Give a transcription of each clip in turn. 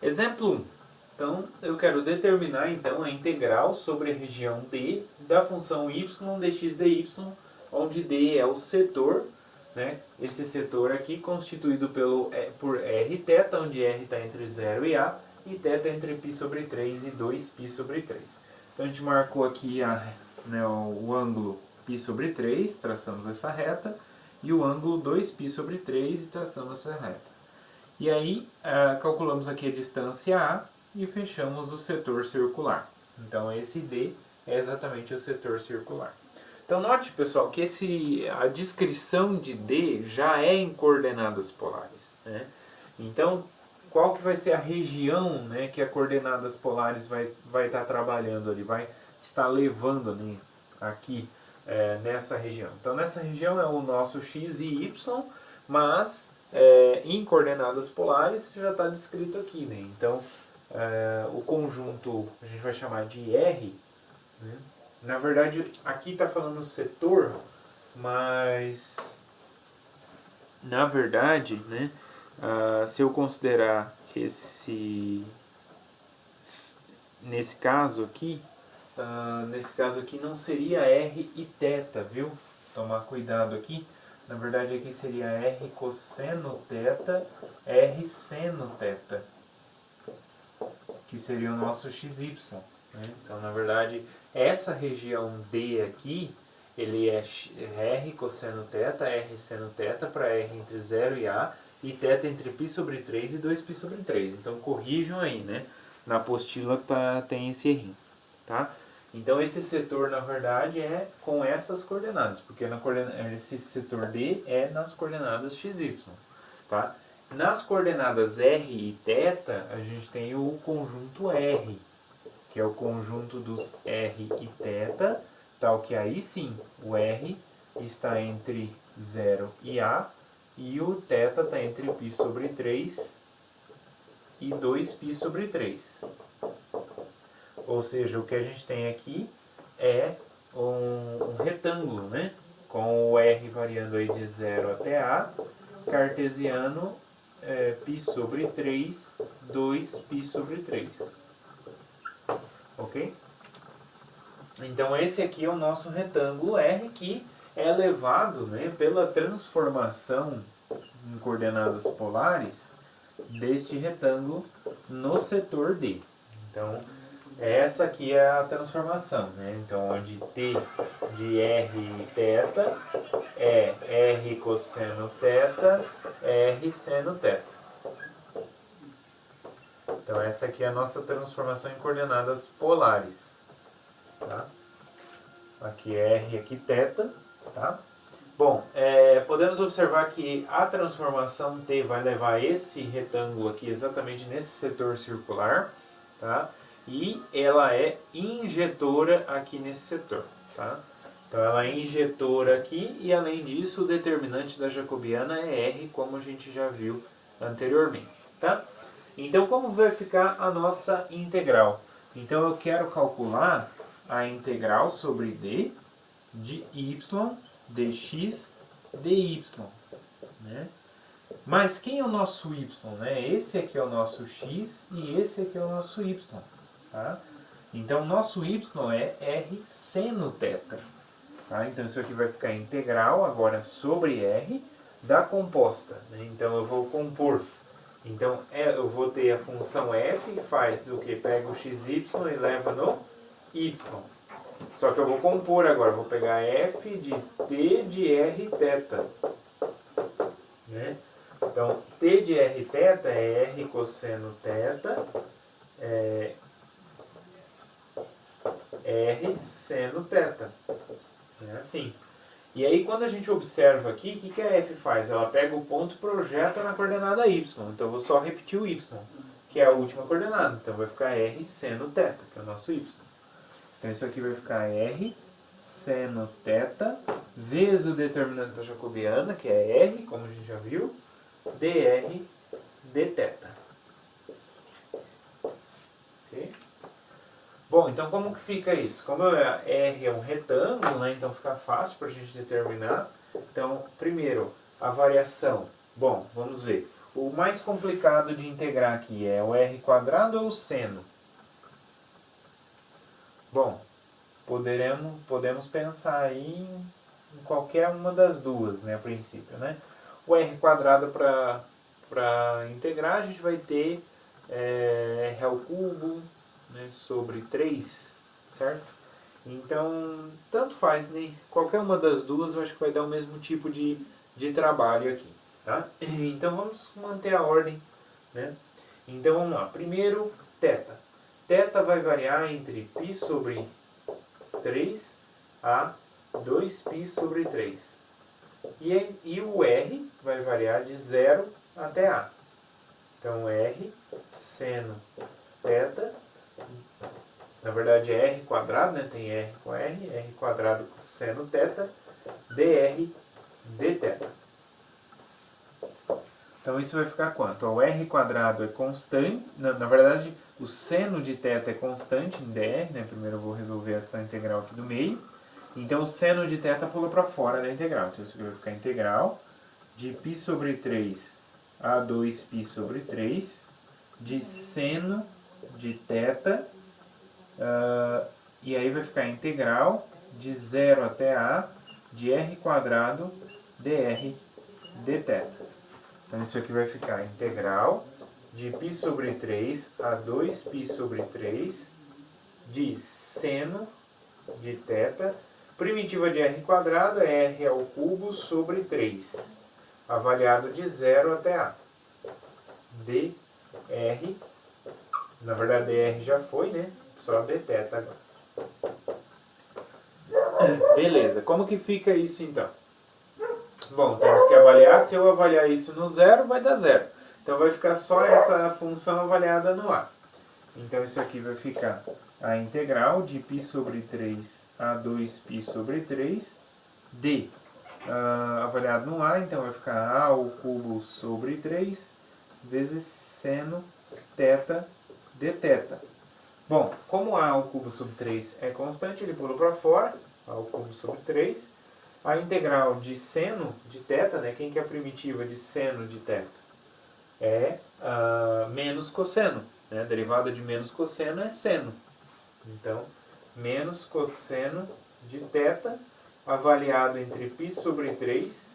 Exemplo 1. Então, eu quero determinar então a integral sobre a região D da função y dx dy, onde D é o setor, né? Esse setor aqui constituído por rθ, onde r está entre 0 e a, e θ entre π sobre 3 e 2π sobre 3. Então, a gente marcou aqui o ângulo π sobre 3, traçamos essa reta, e o ângulo 2π sobre 3 e traçamos essa reta. E aí, calculamos aqui a distância A e fechamos o setor circular. Então, esse D é exatamente o setor circular. Então, note, pessoal, que a descrição de D já é em coordenadas polares, né? Então, qual que vai ser a região, né, que a coordenadas polares vai estar trabalhando ali, vai estar levando ali, aqui nessa região. Então, nessa região é o nosso x e y, mas em coordenadas polares já está descrito aqui, né? Então, o conjunto a gente vai chamar de R, né? Na verdade, aqui está falando setor, mas na verdade, né, se eu considerar nesse caso aqui não seria R e θ, viu? Tomar cuidado aqui. Na verdade, aqui seria R cosseno θ, R seno θ, que seria o nosso XY. Né? Então, na verdade, essa região D aqui, ele é R cosseno θ, R seno θ para R entre 0 e A, e θ entre π sobre 3 e 2π sobre 3. Então, corrijam aí, né? Na apostila tem esse errinho, tá? Então, esse setor, na verdade, é com essas coordenadas, porque esse setor D é nas coordenadas XY, tá? Nas coordenadas R e θ, a gente tem o conjunto R, que é o conjunto dos R e θ, tal que aí sim, o R está entre 0 e A, e o θ está entre π sobre 3 e 2π sobre 3. Ou seja, o que a gente tem aqui é um retângulo, né? Com o R variando aí de 0 até A, cartesiano π sobre 3, 2π sobre 3. Ok? Então esse aqui é o nosso retângulo R, que é levado, né, pela transformação em coordenadas polares deste retângulo no setor D. Então, essa aqui é a transformação, né? Então, onde T de R e θ é R cosseno θ, R seno θ. Então, essa aqui é a nossa transformação em coordenadas polares. Tá? Aqui é R, aqui θ. Tá? Bom, podemos observar que a transformação T vai levar esse retângulo aqui exatamente nesse setor circular, tá? E ela é injetora aqui nesse setor, tá? Então ela é injetora aqui e além disso o determinante da jacobiana é R, como a gente já viu anteriormente, tá? Então como vai ficar a nossa integral? Então eu quero calcular a integral sobre D de y dx dy, né? Mas quem é o nosso y? Né? Esse aqui é o nosso x e esse aqui é o nosso y. Tá? Então, o nosso y é r seno θ. Tá? Então, isso aqui vai ficar integral agora sobre r da composta. Né? Então, eu vou compor. Então, eu vou ter a função f, que faz o que? Pega o xy e leva no y. Só que eu vou compor agora, vou pegar f de t de r θ. Né? Então, t de r θ é r cosseno θ, r seno θ. É assim. E aí, quando a gente observa aqui, o que a f faz? Ela pega o ponto e projeta na coordenada y. Então, eu vou só repetir o y, que é a última coordenada. Então, vai ficar r seno θ, que é o nosso y. Então, isso aqui vai ficar r seno θ vezes o determinante da jacobiana, que é r, como a gente já viu, dr dθ. Ok? Bom, então como que fica isso? Como R é um retângulo, né, então fica fácil para a gente determinar. Então, primeiro, a variação. Bom, vamos ver. O mais complicado de integrar aqui é o r² ou o seno? Bom, podemos pensar aí em qualquer uma das duas, né, a princípio, né? O r² para integrar, a gente vai ter r², né, sobre 3, certo? Então, tanto faz, né? Qualquer uma das duas eu acho que vai dar o mesmo tipo de trabalho aqui, tá? Então vamos manter a ordem, né? Então vamos lá. Primeiro, θ. θ vai variar entre π sobre 3 a 2π sobre 3. E o R vai variar de 0 até A. Então R seno θ, na verdade é r², né? Tem R com R² seno θ, dr dθ. Então isso vai ficar quanto? O r² é constante, na verdade o seno de θ é constante em dr, né? Primeiro eu vou resolver essa integral aqui do meio. Então o seno de θ pula para fora da integral. Então isso aqui vai ficar integral de π sobre 3 a 2π sobre 3 de seno de θ, e aí vai ficar integral de 0 até A de r² dr dθ. Então isso aqui vai ficar integral de π sobre 3 a 2π sobre 3 de seno de θ. Primitiva de r² é r² sobre 3, avaliado de 0 até A. dr, na verdade dr já foi, né? Só dθ agora. Beleza, como que fica isso então? Bom, temos que avaliar, se eu avaliar isso no zero, vai dar zero. Então vai ficar só essa função avaliada no A. Então isso aqui vai ficar a integral de π sobre 3 a 2π sobre 3 d avaliado no A, então vai ficar A³ sobre 3 vezes seno θ dθ. Bom, como A³ sobre 3 é constante, ele pula para fora, A³ sobre 3. A integral de seno de θ, né? Quem que é a primitiva de seno de θ? É menos cosseno. Né? A derivada de menos cosseno é seno. Então, menos cosseno de θ, avaliado entre π sobre 3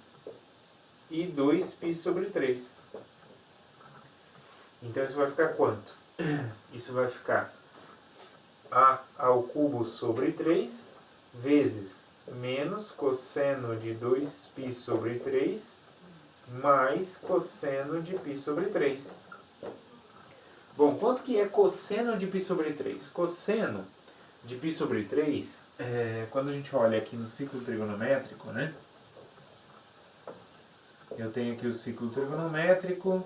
e 2π sobre 3. Então, isso vai ficar quanto? Isso vai ficar A³ sobre 3 vezes menos cosseno de 2π sobre 3 mais cosseno de π sobre 3. Bom, quanto que é cosseno de π sobre 3? Cosseno de π sobre 3, quando a gente olha aqui no ciclo trigonométrico, né? Eu tenho aqui o ciclo trigonométrico,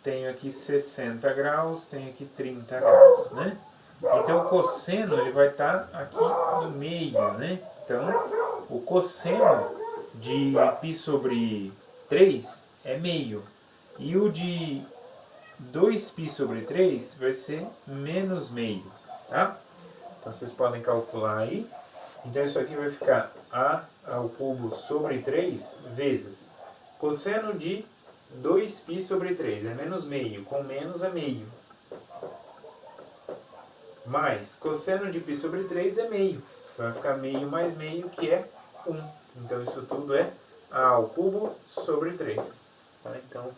tenho aqui 60 graus, tenho aqui 30 graus, né? Então o cosseno ele vai estar aqui no meio, né? Então o cosseno de π sobre 3 é meio. E o de 2π sobre 3 vai ser menos meio, tá? Então vocês podem calcular aí. Então isso aqui vai ficar A³ sobre 3 vezes cosseno de 2π sobre 3, é menos meio, com menos é meio. Mais cosseno de π sobre 3 é meio. Vai ficar meio mais meio, que é 1. Então isso tudo é A³ sobre 3. Tá? Então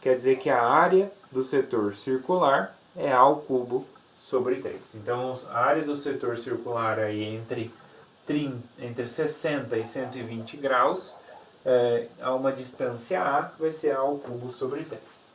quer dizer que a área do setor circular é A³ sobre 3. Então a área do setor circular aí entre 60 e 120 graus, a uma distância A, vai ser A³ sobre 3.